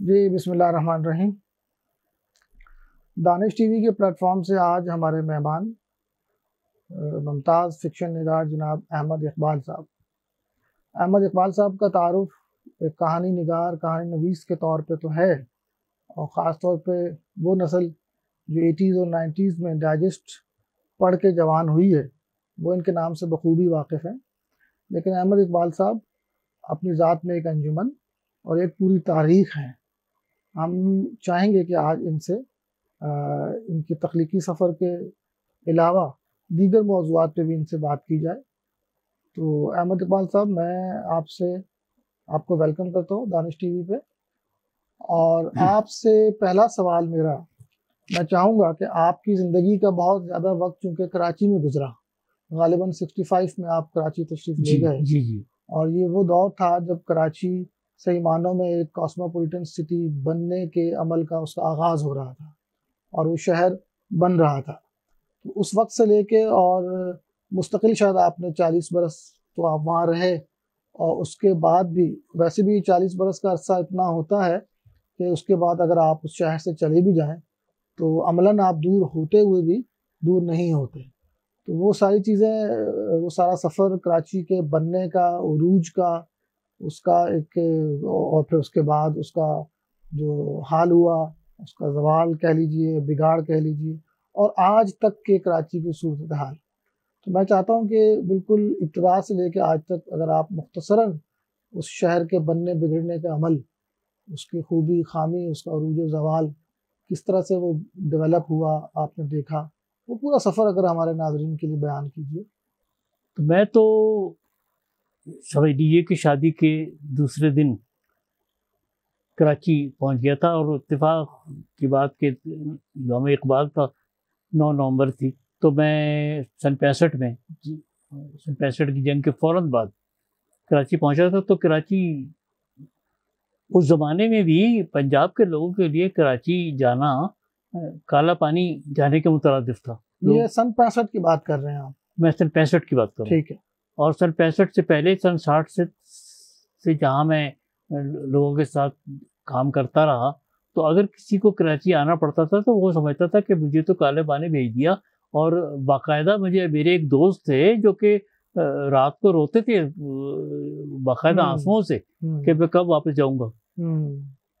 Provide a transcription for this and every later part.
जी बिस्मिल्लाहिर्रहमानिर्रहीम। दानिश टीवी के प्लेटफॉर्म से आज हमारे मेहमान मुमताज़ फ़िक्शन निगार जनाब अहमद इकबाल साहब। अहमद इकबाल साहब का तारुफ़ एक कहानी निगार, कहानी नवीस के तौर पे तो है, और ख़ास तौर पे वो नस्ल जो 80s और 90s में डाइजेस्ट पढ़ के जवान हुई है, वो इनके नाम से बखूबी वाकिफ़ हैं। लेकिन अहमद इकबाल साहब अपनी ज़ात में एक अंजुमन और एक पूरी तारीख़ हैं। हम चाहेंगे कि आज इनसे इनकी तख्लीकी सफ़र के अलावा दीगर मौज़ूआत पे भी इनसे बात की जाए। तो अहमद इकबाल साहब, मैं आपसे आपको वेलकम करता हूँ दानिश टीवी पे। और आपसे पहला सवाल मेरा, मैं चाहूँगा कि आपकी ज़िंदगी का बहुत ज़्यादा वक्त चूँकि कराची में गुजरा, गालिबन 65 में आप कराची तशरीफ़ ले गए। जी जी। और ये वो दौर था जब कराची सही मानों में एक कॉस्मोपॉलिटन सिटी बनने के अमल का उसका आगाज़ हो रहा था और वो शहर बन रहा था। तो उस वक्त से लेके और मुस्तकिल शायद आपने 40 बरस तो आप वहाँ रहे, और उसके बाद भी वैसे भी 40 बरस का अरसा इतना होता है कि उसके बाद अगर आप उस शहर से चले भी जाएं तो अमलन आप दूर होते हुए भी दूर नहीं होते। तो वो सारी चीज़ें, वो सारा सफ़र कराची के बनने का, उरूज का, उसका एक, और फिर उसके बाद उसका जो हाल हुआ, उसका ज़वाल कह लीजिए, बिगाड़ कह लीजिए, और आज तक के कराची की सूरत हाल। तो मैं चाहता हूँ कि बिल्कुल इब्तिदा से लेके आज तक अगर आप मुख्तसरन उस शहर के बनने बिगड़ने का अमल, उसकी खूबी खामी, उसका अरूज ज़वाल, किस तरह से वो डेवलप हुआ आपने देखा, वो पूरा सफ़र अगर हमारे नाज़रीन के लिए बयान कीजिए। तो मैं तो समझ लीजिए कि शादी के दूसरे दिन कराची पहुंच गया था, और इत्तेफाक की बात के यौम इकबाल था, 9 नवंबर थी। तो मैं सन 65 की जंग के फ़ौरन बाद कराची पहुंचा था। तो कराची उस ज़माने में भी पंजाब के लोगों के लिए कराची जाना काला पानी जाने के मुतरादिफ था। ये सन 65 की बात कर रहे हैं आप? मैं सन 65 की बात कर रहा हूँ। ठीक है। और सन 65 से पहले सन 60 से जहाँ मैं लोगों के साथ काम करता रहा, तो अगर किसी को कराची आना पड़ता था तो वो समझता था कि मुझे तो काले पानी भेज दिया। और बाकायदा मुझे मेरे एक दोस्त थे जो कि रात को रोते थे बाकायदा आंसुओं से कि मैं कब वापस जाऊंगा।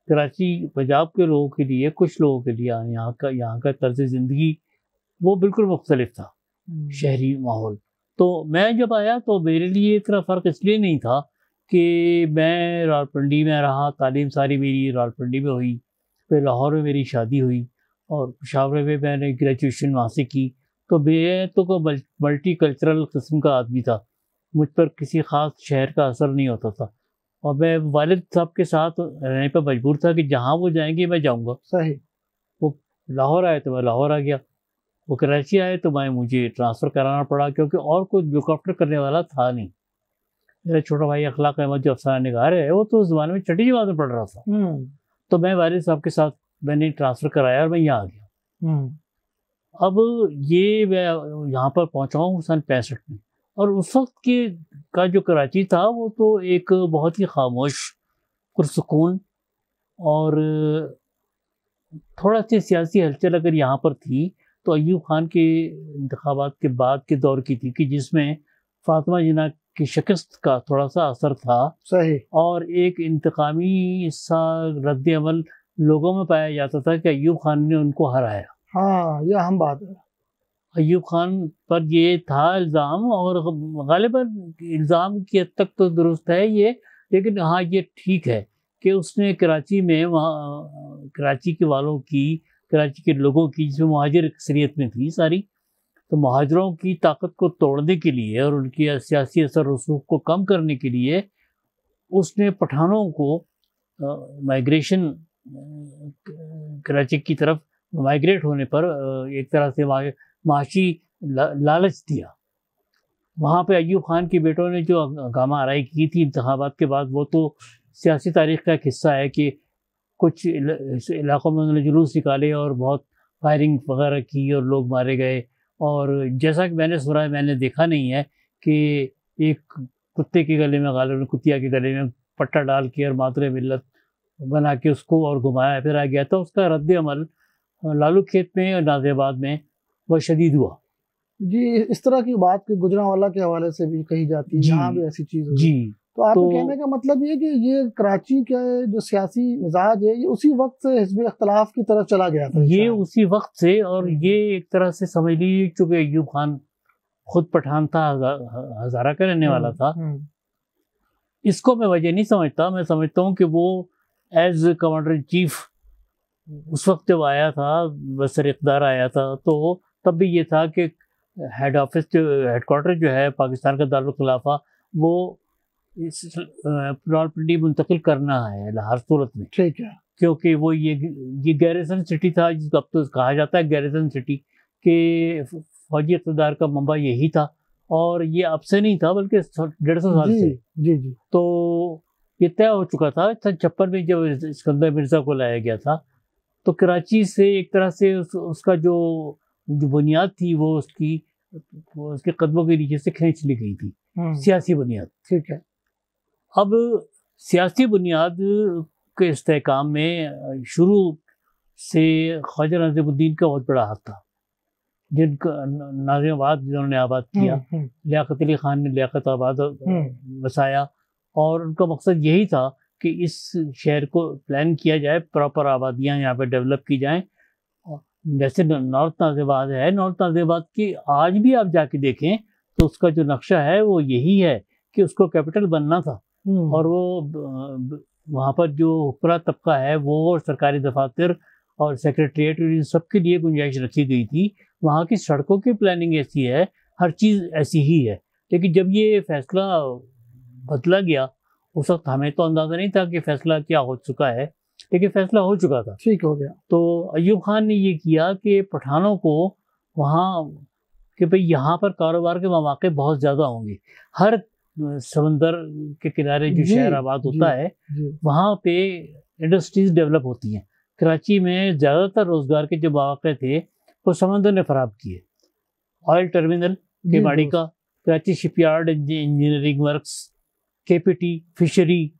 कराची पंजाब के लोगों के लिए, कुछ लोगों के लिए यहाँ का तर्ज ज़िंदगी वो बिल्कुल मुख्तलिफ था, शहरी माहौल। तो मैं जब आया तो मेरे लिए इतना फ़र्क इसलिए नहीं था कि मैं रावलपिंडी में रहा, तालीम सारी मेरी रावलपिंडी में हुई, फिर लाहौर में मेरी शादी हुई, और पेशावर में मैंने ग्रेजुएशन वहाँ से की। तो मैं तो को मल्टी कल्चरल किस्म का आदमी था, मुझ पर किसी ख़ास शहर का असर नहीं होता था, और मैं वालिद साहब के साथ रहने पर मजबूर था कि जहाँ वो जाएंगे मैं जाऊँगा। सही। वो लाहौर आए तो मैं लाहौर आ गया, वो कराची आए तो मुझे ट्रांसफ़र कराना पड़ा, क्योंकि और कोई लुक आफ्टर करने वाला था नहीं। मेरा छोटा भाई अखलाक अहमद जो अफ़साना निगार है, वो तो उस ज़माने में छठी जमात में पढ़ रहा था। तो मैं वालिद साहब के साथ मैंने ट्रांसफ़र कराया और मैं यहाँ आ गया। अब ये मैं यहाँ पर पहुँचा हूँ सन 65 में, और उस वक़्त के का जो कराची था वो तो एक बहुत ही ख़ामोश, पुरसुकून, और थोड़ा-सी सियासी हलचल अगर यहाँ पर थी तो अय्यूब खान के इंतखाबात के बाद के दौर की थी, कि जिसमें फ़ातिमा जिन्ना की शिकस्त का थोड़ा-सा असर था। सही। और एक इंतकामी सा रद्द-ए-अमल लोगों में पाया जाता था कि अय्यूब खान ने उनको हराया। हाँ, यह अहम बात है। अय्यूब खान पर ये था इल्ज़ाम, और ग़ालिबन इल्ज़ाम की हद तक तो दुरुस्त है ये, लेकिन हाँ, ये ठीक है कि उसने कराची में, वहाँ कराची के वालों की, कराची के लोगों की, जिसमें मुहाजिर अक्सरियत में थी सारी, तो मुहाजिरों की ताकत को तोड़ने के लिए और उनकी सियासी असर रसूख को कम करने के लिए उसने पठानों को माइग्रेशन, कराची की तरफ माइग्रेट होने पर एक तरह से माशी लालच दिया। वहाँ पे अय्यूब खान के बेटों ने जो हंगामा आराई की थी इंतखाबात के बाद, वो तो सियासी तारीख़ का एक हिस्सा है कि कुछ इलाकों में उन्होंने जुलूस निकाले और बहुत फायरिंग वगैरह की और लोग मारे गए। और जैसा कि मैंने सुना है, मैंने देखा नहीं है, कि एक कुत्ते के गले में, गालिबन कुतिया के गले में पट्टा डाल के और मातरे मिल्लत बना के उसको और घुमाया फिरा गया था। उसका रद्द अमल लालू खेत में और नाजियाबाद में वह शदीद हुआ। जी, इस तरह की बात कि गुजरांवाला के हवाले से भी कही जाती है, जी यहाँ भी ऐसी चीज हुई। जी। तो आपके तो कहने का मतलब ये कि ये कराची का जो सियासी मिजाज है, ये उसी वक्त से हिज़्ब इख्तिलाफ की तरफ चला गया था ये शायद। उसी वक्त से, और ये एक तरह से समझ लीजिए, चूंकि अयूब खान खुद पठान था, हजारा का रहने वाला था, इसको मैं वजह नहीं समझता। मैं समझता हूँ कि वो एज कमांडर इन चीफ उस वक्त जब आया था, बसर इक़्तिदार आया था, तो तब भी ये था कि हेड ऑफिस जो हेडक्वार्टर जो है पाकिस्तान का दारुल खिलाफा, वो इस रावलपिंडी मुंतकिल करना है हर सूरत में। ठीक है। क्योंकि वो ये गैरिसन सिटी था, जिसको अब तो कहा जाता है गैरिसन सिटी, के फौजी इक़्तिदार का मंबा यही था, और ये अब से नहीं था बल्कि 150 साल से। जी जी। तो ये तय हो चुका था 56 में जब इस्कंदर मिर्ज़ा को लाया गया था। तो कराची से एक तरह से उसका जो बुनियाद थी वो उसके कदमों के नीचे से खींच ली गई थी, सियासी बुनियाद। ठीक है। अब सियासी बुनियाद के इस्तेहकाम में शुरू से ख्वाजा नाज़िमुद्दीन का बहुत बड़ा हाथ था, जिनका नाज़िमाबाद जिन्होंने आबाद किया, लियाकत अली खान ने लियाकत आबाद बसाया, और उनका मकसद यही था कि इस शहर को प्लान किया जाए, प्रॉपर आबादियाँ यहाँ पे डेवलप की जाएं। जैसे नॉर्थ नाज़िमाबाद है, नॉर्थ नाज़िमाबाद की आज भी आप जाके देखें तो उसका जो नक्शा है वो यही है कि उसको कैपिटल बनना था, और वो वहाँ पर जो हुक्मरान तबका है वो सरकारी दफातर और सेक्रेटरीट, इन सबके लिए गुंजाइश रखी गई थी। वहाँ की सड़कों की प्लानिंग ऐसी है, हर चीज़ ऐसी ही है। लेकिन जब ये फैसला बदला गया, उस वक्त हमें तो अंदाज़ा नहीं था कि फैसला क्या हो चुका है, लेकिन फैसला हो चुका था। ठीक हो गया। तो अयूब खान ने ये किया कि पठानों को वहाँ, कि भाई यहाँ पर कारोबार के मौके बहुत ज़्यादा होंगे, हर समंदर के किनारे जो शहर आबाद होता है वहाँ पे इंडस्ट्रीज डेवलप होती हैं। कराची में ज़्यादातर रोज़गार के जो मौके थे वो समंदर ने फराहम किए। ऑयल टर्मिनल केमाड़ी का, Karachi shipyard, engineering works, KPT, fishery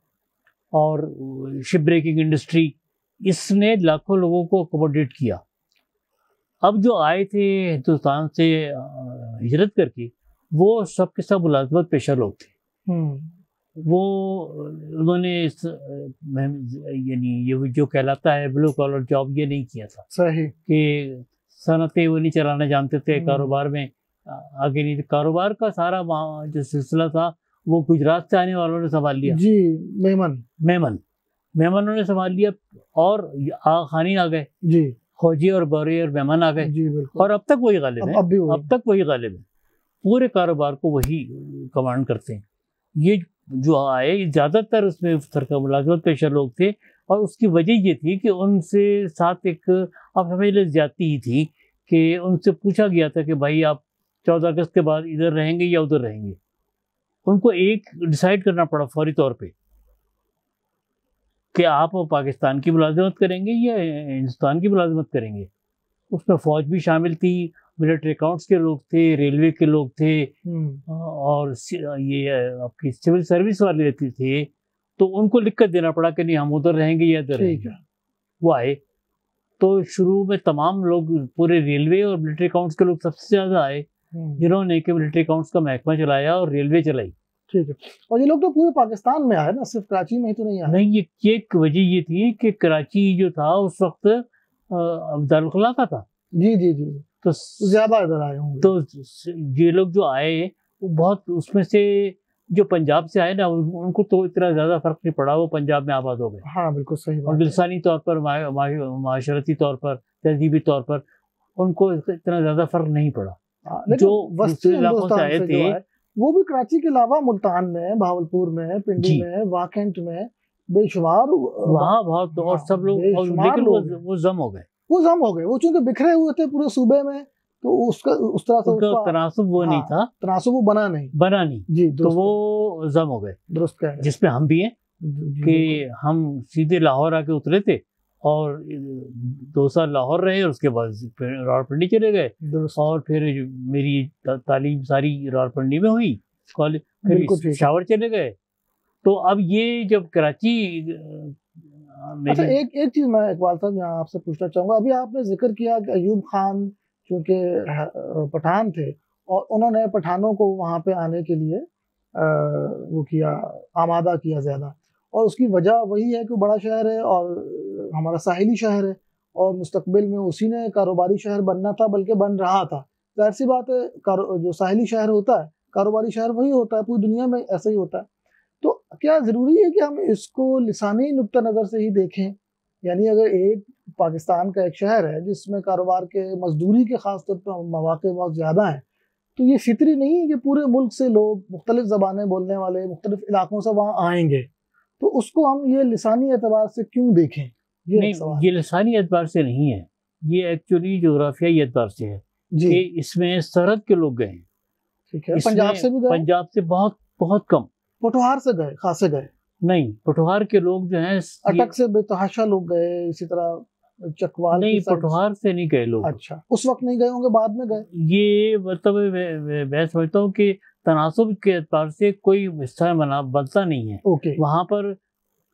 और शिप ब्रेकिंग इंडस्ट्री, इसने लाखों लोगों को अकोमोडेट किया। अब जो आए थे हिंदुस्तान से हिजरत करके, वो सब के सब मुलाजमत पेशा लोग थे। वो उन्होंने यानी ये जो कहलाता है ब्लू कॉलर जॉब, ये नहीं किया था। सही। कि सनतें वो नहीं चलाना जानते थे, कारोबार में आगे नहीं थे। कारोबार का सारा जो सिलसिला था वो गुजरात से आने वालों ने संभाल लिया। जी, मेमनों ने संभाल लिया, और आगा खानी आ गए जी, फौजी और गौरी और मेमन आ गए जी, बिल्कुल। और अब तक वही गालिब है, अब तक वही गालिब है, पूरे कारोबार को वही कमांड करते हैं। ये जो आए ज़्यादातर उसमें सरकार मुलाजमत पेशा लोग थे, और उसकी वजह ये थी कि उनसे साथ एक आप समझ लें ज्यादती ही थी कि उनसे पूछा गया था कि भाई आप 14 अगस्त के बाद इधर रहेंगे या उधर रहेंगे। उनको एक डिसाइड करना पड़ा फौरी तौर पे कि आप पाकिस्तान की मुलाजमत करेंगे या हिंदुस्तान की मुलाजमत करेंगे। उसमें फ़ौज भी शामिल थी, मिलिट्री अकाउंट्स के लोग थे, रेलवे के लोग थे, और ये आपकी सिविल सर्विस वाले थे। तो उनको लिख कर देना पड़ा कि नहीं हम उधर रहेंगे या इधर रहेंगे। वो आए तो शुरू में तमाम लोग, पूरे रेलवे और मिलिट्री अकाउंट्स के लोग सबसे ज़्यादा आए, जिन्होंने कि मिलिट्री अकाउंट्स का महकमा चलाया और रेलवे चलाई। ठीक है। और ये लोग तो पूरे पाकिस्तान में आए ना, सिर्फ कराची में ही तो नहीं आए। नहीं, ये एक वजह ये थी कि कराची जो था उस वक्त दारुल खिलाफा था। जी जी जी। तो ज्यादा इधर आए होंगे। तो ये लोग जो आए वो बहुत, उसमें से जो पंजाब से आए ना, उनको तो इतना ज्यादा फर्क नहीं पड़ा, वो पंजाब में आबाद हो गए। हाँ बिल्कुल सही बात। और लिसानी तौर पर, माशरती तौर पर, तहजीबी तौर पर उनको इतना ज्यादा फर्क नहीं पड़ा। जो दूसरे इलाकों से आए थे वो भी कराची के अलावा मुल्तान में, भावलपुर में, पिंडी में, वाकंट में बेशुमार वहाँ बहुत, और सब लोग, लेकिन वो जम हो गए। वो चूंकि बिखरे हुए थे पूरे सूबे में, तो उसका उस तरह से उसका तनासुब वो नहीं था, तनासुब वो बना नहीं जी, तो वो जम हो गए। दुरुस्त कह रहे हैं। जिसपे हम भी हैं कि हम सीधे लाहौर आके उतरे थे और 2 साल लाहौर रहे, और उसके बाद रावलपिंडी चले गए, और फिर मेरी तालीम सारी रावलपिंडी में हुई, कॉलेज, फिर शावर चले गए। तो अब ये जब कराची अच्छा, एक चीज मैं इकबाल साहब यहाँ आपसे पूछना चाहूंगा। अभी आपने जिक्र किया कि अयूब खान चूंकि पठान थे और उन्होंने पठानों को वहाँ पे आने के लिए वो किया, आमादा किया ज़्यादा, और उसकी वजह वही है कि वो बड़ा शहर है और हमारा साहिली शहर है और मुस्तकबिल में उसी ने कारोबारी शहर बनना था, बल्कि बन रहा था। जाहिर सी बात है, जो साहिली शहर होता है कारोबारी शहर वही होता है, पूरी दुनिया में ऐसा ही होता है। तो क्या ज़रूरी है कि हम इसको लिसानी नुक्ता नज़र से ही देखें? यानी अगर एक पाकिस्तान का एक शहर है जिसमें कारोबार के मजदूरी के ख़ास तौर पर मौक़े बहुत ज़्यादा हैं, तो ये फितरी नहीं है कि पूरे मुल्क से लोग मुख्तलिफ ज़बानें बोलने वाले मुख्तलिफ इलाकों से वहाँ आएंगे? तो उसको हम ये लिसानी एतबार से क्यों देखें? नहीं, ये लिसानी एतबार से नहीं है, ये एक्चुअली जोग्राफियाई एतबार से है कि इसमें सरहद के लोग गए हैं। ठीक है, पंजाब से भी गए? पंजाब से बहुत बहुत कम। पोठोहार से गए, खासे गए? नहीं, पोठोहार के लोग जो हैं, अटक से बेतहाशा लोग गए, इसी तरह चकवाल नहीं, पोठोहार से नहीं गए लोग। अच्छा, उस वक्त नहीं गए होंगे, बाद में गए? ये मतलब मैं समझता हूँ कि तनासुब के एतबार से कोई हिस्सा बनता नहीं है। वहाँ पर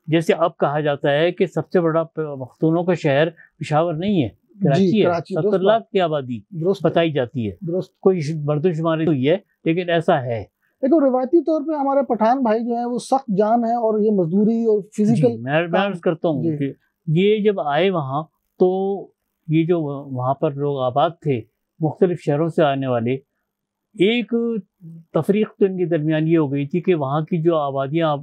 जैसे अब कहा जाता है कि सबसे बड़ा पख्तूनों का शहर पेशावर नहीं है, कराची है। 70 लाख की आबादी बताई जाती है, कोई मर्दशुमारी हुई है, लेकिन ऐसा है। देखो, रिवायती तौर पे हमारे पठान भाई जो है वो सख्त जान है और ये मजदूरी और फिजिकल। मैं अर्ज करता हूँ कि ये जब आए वहाँ, तो ये जो वहाँ पर लोग आबाद थे मुख्तलिफ शहरों से आने वाले, एक तफरीक तो इनके दरमियान ये हो गई थी कि वहाँ की जो आबादियाँ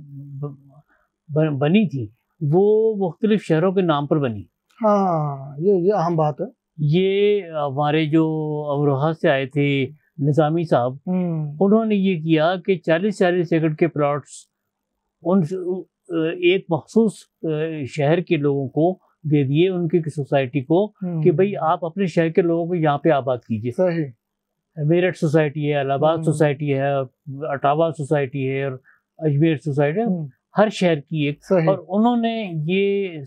बनी थी वो मुख्तलिफ शहरों के नाम पर बनी। हाँ, ये अहम बात है। ये हमारे जो अमरोहा से आए थे निज़ामी साहब, उन्होंने ये किया कि 40-40 एकड़ के प्लॉट्स उन एक मखसूस शहर के लोगों को दे दिए, उनकी सोसाइटी को, कि भाई आप अपने शहर के लोगों को यहाँ पे आबाद कीजिए। सही। मेरठ सोसाइटी है, इलाहाबाद सोसाइटी है, अटावा सोसाइटी है और अजमेर सोसाइटी है, हर शहर की एक। और उन्होंने ये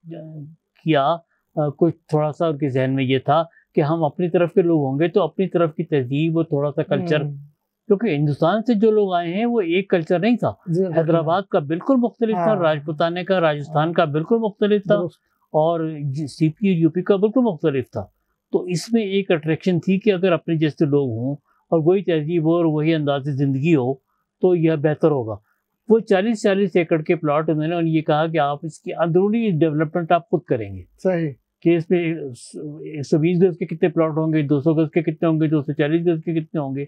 किया, कुछ थोड़ा सा उनके जहन में ये था कि हम अपनी तरफ के लोग होंगे तो अपनी तरफ की तहजीब और थोड़ा सा कल्चर, क्योंकि हिंदुस्तान से जो लोग आए हैं वो एक कल्चर नहीं था। हैदराबाद का बिल्कुल मुख्तलिफ था, राजपुताने का, राजस्थान का बिल्कुल मुख्तलिफ था, और सीपी यूपी का बिल्कुल मुख्तलिफ था। तो इसमें एक अट्रैक्शन थी कि अगर अपने जैसे लोग हों और वही तहजीब हो और वही अंदाज ज़िंदगी हो तो यह बेहतर होगा। वो 40-40 एकड़ के प्लॉट उन्होंने, और ये कहा कि आप इसकी अंदरूनी डेवलपमेंट आप खुद करेंगे। सही। कि इसमें 120 गज के कितने प्लॉट होंगे, 200 गज के कितने होंगे, 240 गज के कितने होंगे।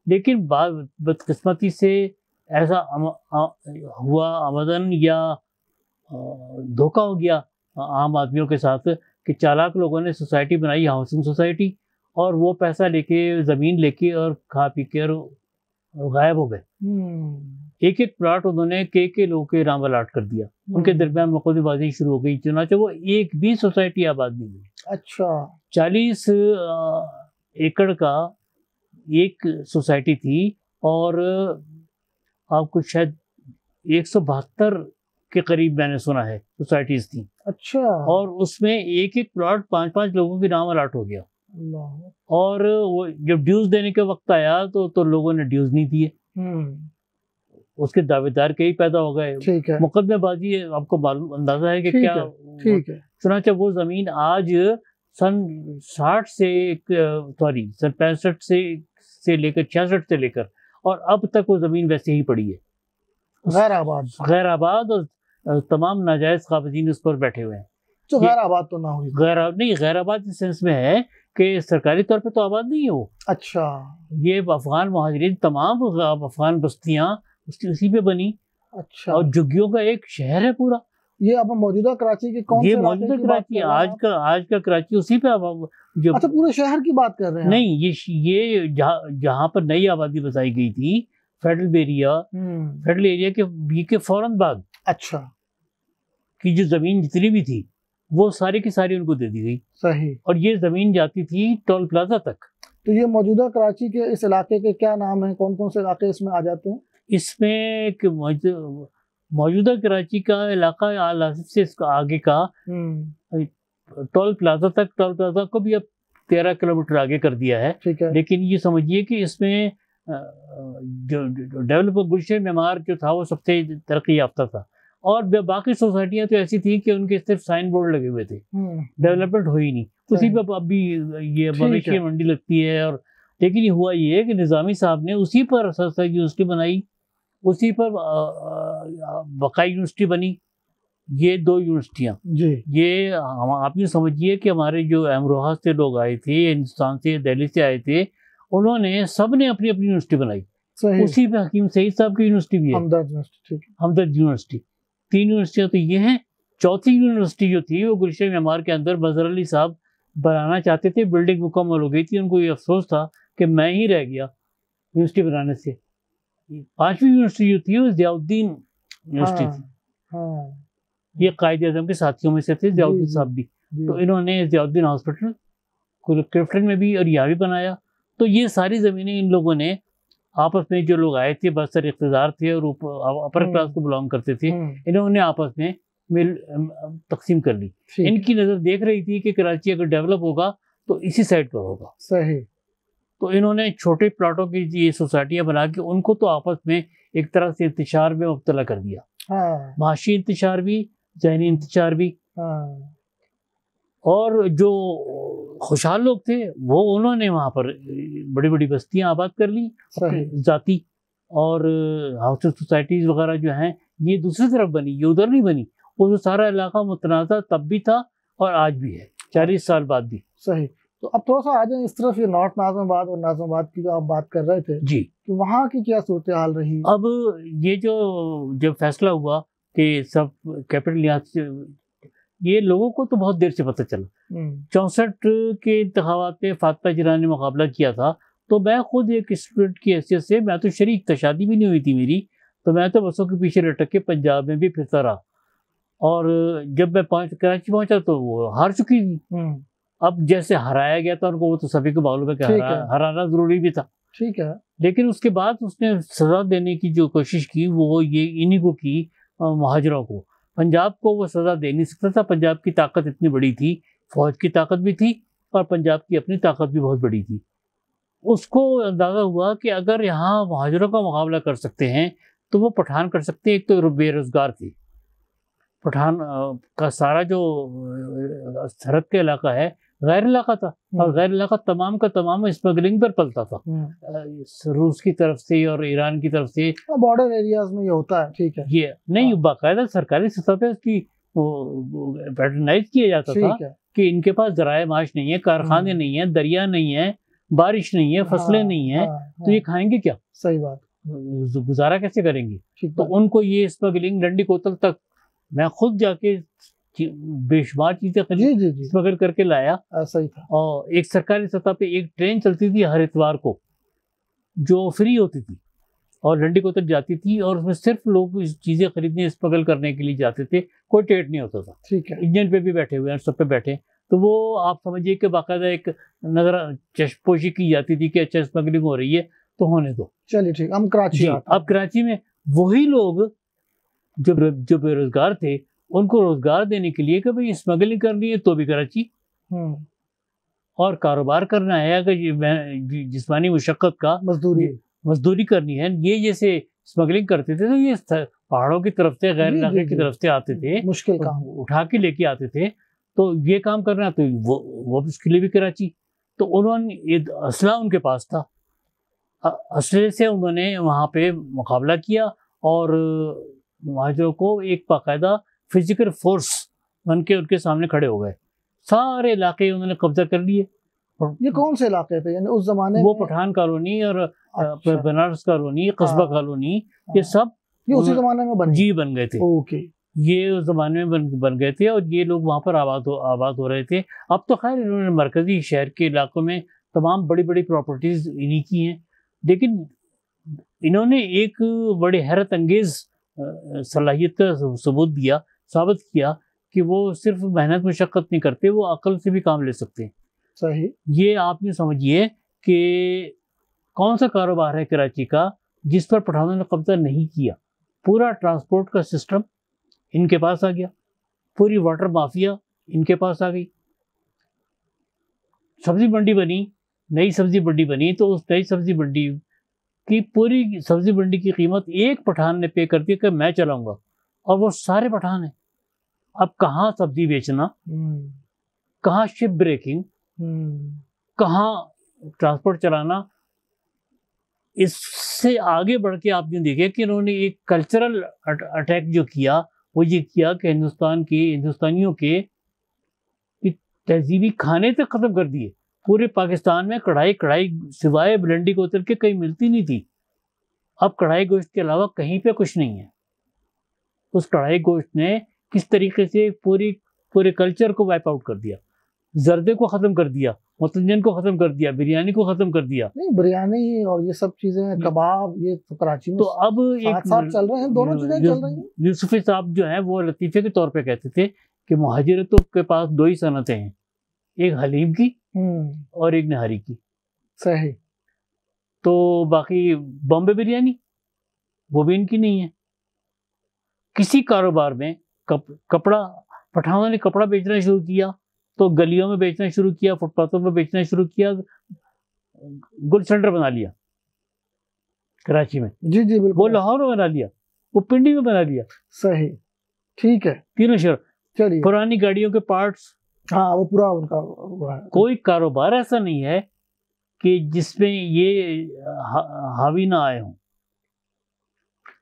लेकिन बदकिस्मती से ऐसा हुआ आमदन या धोखा हो गया आम आदमियों के साथ कि चालाक लोगों ने सोसाइटी बनाई, हाउसिंग सोसाइटी, और वो पैसा लेके, ज़मीन लेके और खा पी के गायब हो गए। एक एक प्लॉट उन्होंने के लोगों के नाम अलाट कर दिया। उनके दरमियान मुकदमेबाजी शुरू हो गई, चुनाचे वो एक भी सोसाइटी आबाद नहीं हुई। अच्छा। 40 एकड़ का एक सोसाइटी थी और आपको शायद 172 के करीब मैंने सुना है सोसाइटीज थी। अच्छा। और उसमें एक एक प्लॉट 5-5 लोगों के नाम अलाट हो गया। और वो जब ड्यूज देने के वक्त आया तो लोगों ने ड्यूज नहीं दिए, उसके दावेदार के ही पैदा हो गए। ठीक है। मुकदमेबाजी, आपको मालूम अंदाजा है कि क्या। ठीक है। चुनांचे वो जमीन आज सन 60 से सॉरी सन 65 से लेकर 66 से लेकर और अब तक वो जमीन वैसे ही पड़ी है, गैर आबाद, और तमाम नाजायज काबिजीन उस पर बैठे हुए हैं। तो गैर आबाद तो ना हुई? गैर आबाद इस सेंस में है कि सरकारी तौर पे तो आबाद नहीं है वो। अच्छा। ये अफगान मुहाजिरीन, तमाम अफगान बस्तियां उसी पे बनी। अच्छा। और झुग्गियों का एक शहर है पूरा। ये अब मौजूदा कराची के कौन से? ये मौजूदा कराची, आज का कराची उसी पे जो। अच्छा, पूरे शहर की बात कर रहे हैं? नहीं, ये जहाँ पर नई आबादी बसाई गई थी, फेडरल एरिया के फौरन बाद। अच्छा। की जो जमीन जितनी भी थी वो सारी की सारी उनको दे दी गई। सही। और ये जमीन जाती थी टोल प्लाजा तक। तो ये मौजूदा कराची के इस इलाके के क्या नाम है, कौन कौन से इलाके इसमें आ जाते हैं? इसमें मौजूदा कराची का इलाका आल आसिफ से इसका आगे का टोल प्लाजा तक, टोल प्लाजा को भी अब 13 किलोमीटर आगे कर दिया है। ठीक है। लेकिन ये समझिए कि इसमें जो डेवलपर गुलशन मेमार जो था वो सबसे तरक्की याफ्ता था, और बाकी सोसाइटियां तो ऐसी थी कि उनके सिर्फ साइन बोर्ड लगे हुए थे, डेवलपमेंट हो ही नहीं। उसी पर अभी ये मवेशी मंडी लगती है। और लेकिन ये हुआ ये कि निज़ामी साहब ने उसी पर सरसर यूनिवर्सिटी बनाई, उसी पर बकाई यूनिवर्सिटी बनी। ये 2 यूनिवर्सिटियाँ जी। ये हम आप ये समझिए कि हमारे जो अमरोहा से लोग आए थे, हिंदुस्तान से, दिल्ली से आए थे, उन्होंने सब ने अपनी अपनी यूनिवर्सिटी बनाई। सही। उसी पे हकीम सईद साहब की यूनिवर्सिटी भी है, हमदर्द यूनिवर्सिटी। ठीक है, हमदर्द यूनिवर्सिटी। 3 यूनिवर्सिटियाँ तो ये हैं। चौथी यूनिवर्सिटी जो थी वो गुलशन मेमार के अंदर मजहर अली साहब बनाना चाहते थे, बिल्डिंग मुकम्मल हो गई थी, उनको ये अफसोस था कि मैं ही रह गया यूनिवर्सिटी बनाने से। 5वीं यूनिवर्सिटी जो थी वो ज़ियाउद्दीन यूनिवर्सिटी थी। हाँ, ये कायद आज़म के साथियों में से थे ज़ियाउद्दीन साहब भी। तो इन्होंने ज़ियाउद्दीन हॉस्पिटल क्लिफ्टन में भी और यहाँ भी बनाया। तो ये सारी ज़मीनें इन लोगों ने आपस में, जो लोग आए थे बरसर इक़्तिदार थे और अपर क्लास को बिलोंग करते थे, इन्होंने आपस में तकसीम कर ली। इनकी नज़र देख रही थी कि कराची अगर डेवलप होगा तो इसी साइड पर होगा। सही। तो इन्होंने छोटे प्लाटों की ये सोसाइटियाँ बना के उनको तो आपस में एक तरह से इंतशार में मुब्तला कर दिया। हाँ। माशी इंतशार भी, ज़हनी इंतशार भी। हाँ। और जो खुशहाल लोग थे वो उन्होंने वहाँ पर बड़ी बड़ी बस्तियाँ आबाद कर ली जाती, और हाउसिंग सोसाइटीज़ वगैरह जो हैं ये दूसरी तरफ बनी, ये उधर नहीं बनी। वो सारा इलाका मुतनाज़ा तब भी था और आज भी है, 40 साल बाद भी। सही। तो अब थोड़ा सा आ जाए इस तरफ, ये नॉर्थ नाज़िमाबाद और नाज़िमाबाद की जो आप बात कर रहे थे जी, कि वहाँ की क्या सूरत हाल रही? अब ये जब फैसला हुआ कि सब कैपिटल यहाँ से, ये लोगों को तो बहुत देर से पता चला। 64 के इंतखाबात में फातिमा जिन्ना ने मुकाबला किया था, तो मैं खुद एक स्टूडेंट की हैसियत से, मैं तो शरीक था, शादी भी नहीं हुई थी मेरी, तो मैं तो बसों के पीछे लटक के पंजाब में भी फिरता रहा। और जब मैं कराची पहुंचा तो वो हार चुकी थी। अब जैसे हराया गया था उनको, वो तो सभी को मालूम है कि हराना जरूरी भी था। ठीक है। लेकिन उसके बाद उसने सजा देने की जो कोशिश की वो ये इन्हीं को की, महाजरों को। पंजाब को वो सजा दे नहीं सकता था, पंजाब की ताकत इतनी बड़ी थी, फौज की ताकत भी थी और पंजाब की अपनी ताकत भी बहुत बड़ी थी। उसको अंदाज़ा हुआ कि अगर यहाँ महाजरों का मुकाबला कर सकते हैं तो वो पठान कर सकते हैं। एक तो बेरोजगार थे, पठान का सारा जो सरहद का इलाका है गैर इलाका था, और गैर इलाका तमाम का तमाम स्मगलिंग पर पलता था, रूस की तरफ से और ईरान की तरफ से। बॉर्डर एरियाज में ये होता है। ठीक है। ये नहीं, बाकायदा सरकारी सतह पे उसकी पैटर्नाइज किया जाता था कि इनके पास ज़राए माश नहीं है, कारखाने नहीं है, दरिया नहीं है, बारिश नहीं है, फसलें नहीं है, तो ये खाएंगे क्या? सही बात। गुजारा कैसे करेंगे? तो उनको ये स्मगलिंग डंडी कोतल तक मैं खुद जाके बेशुमार चीजें स्मगल करके लाया। ऐसा ही था। और एक सरकारी सतह पे एक ट्रेन चलती थी हर इतवार को जो फ्री होती थी और डंडी कोतल जाती थी, और उसमें सिर्फ लोग चीजें खरीदने स्मगल करने के लिए जाते थे, कोई टेट नहीं होता था। ठीक है। इंजन पे भी बैठे हुए हैं, सब पे बैठे, तो वो आप समझिए कि बाकायदा एक नजर चश्मपोशी की जाती थी कि अच्छा स्मगलिंग हो रही है तो होने दो। चलिए ठीक, हम कराची। अब कराची में वही लोग जो बेरोजगार थे उनको रोजगार देने के लिए कि भाई स्मगलिंग करनी है तो भी कराची, और कारोबार करना है अगर जिस्मानी मुशक्कत का मजदूरी करनी है, ये जैसे स्मगलिंग करते थे तो ये पहाड़ों की तरफ से गैर इलाके की तरफ से आते थे, मुश्किल काम उठा के लेके आते थे, तो ये काम करना तो वो उसके लिए भी कराची। तो उन्होंने असला उनके पास था, असले से उन्होंने वहाँ पे मुकाबला किया और महाजरों को एक बाकायदा फिजिकल फोर्स बन के उनके सामने खड़े हो गए। सारे इलाके उन्होंने कब्जा कर लिए। ये कौन से इलाके थे यानी उस जमाने वो पठान कॉलोनी और बनारस कॉलोनी, कस्बा कॉलोनी, ये सब ये उसी जमाने में बन गए थे। ओके। ये उस जमाने में बन गए थे और ये लोग वहाँ पर आबाद हो रहे थे। अब तो खैर इन्होंने मरकजी शहर के इलाकों में तमाम बड़ी बड़ी प्रॉपर्टीज इन्हीं की हैं, लेकिन इन्होंने एक बड़े हैरत अंगेज सलाहियत का सबूत दिया, साबित किया कि वो सिर्फ मेहनत मुशक्कत नहीं करते, वो अकल से भी काम ले सकते हैं। सही। ये आप ये समझिए कि कौन सा कारोबार है कराची का जिस पर पठानों ने कब्जा नहीं किया। पूरा ट्रांसपोर्ट का सिस्टम इनके पास आ गया, पूरी वाटर माफिया इनके पास आ गई। सब्जी मंडी बनी, नई सब्जी मंडी बनी, तो उस नई सब्जी मंडी की पूरी सब्जी मंडी की कीमत एक पठान ने पे कर दी कि मैं चलाऊंगा, और वो सारे पठान हैं। अब कहाँ सब्जी बेचना, कहाँ शिप ब्रेकिंग, कहाँ ट्रांसपोर्ट चलाना, इससे आगे बढ़ के आप जो देखें कि इन्होंने एक कल्चरल अटैक जो किया वो ये किया कि हिंदुस्तानियों के तहजीबी खाने तक खत्म कर दिए। पूरे पाकिस्तान में कढ़ाई सिवाय ब्लेंडी कोतल के कहीं मिलती नहीं थी। अब कढ़ाई गोश्त के अलावा कहीं पे कुछ नहीं है। उस कढ़ाई गोश्त ने किस तरीके से पूरे कल्चर को वाइप आउट कर दिया, जर्दे को खत्म कर दिया, मुतंजन को खत्म कर दिया, बिरयानी को खत्म कर दिया। नहीं, बिरयानी और ये सब चीजें, कबाब, ये तो कराची में तो अब साथ चल रहे हैं, दोनों चीजें चल रही हैं। यूसुफी साहब जो है वो लतीफे के तौर पे कहते थे कि मुहाजिरतों के पास 2 ही सनतें हैं, एक हलीम की और एक नहारी की। सही। तो बाकी बॉम्बे बिरयानी वो भी इनकी नहीं है। किसी कारोबार में कपड़ा, पठानों ने कपड़ा बेचना शुरू किया तो गलियों में बेचना शुरू किया, फुटपाथों में बेचना शुरू किया, गुल सेंटर बना लिया कराची में। जी जी बिल्कुल। वो लाहौर में बना लिया, वो पिंडी में बना लिया। सही, ठीक है। तीनों शहर। चलिए, पुरानी गाड़ियों के पार्ट्स, हाँ वो पूरा उनका हुआ है। कोई कारोबार ऐसा नहीं है कि जिसमें ये हावी ना आए हों।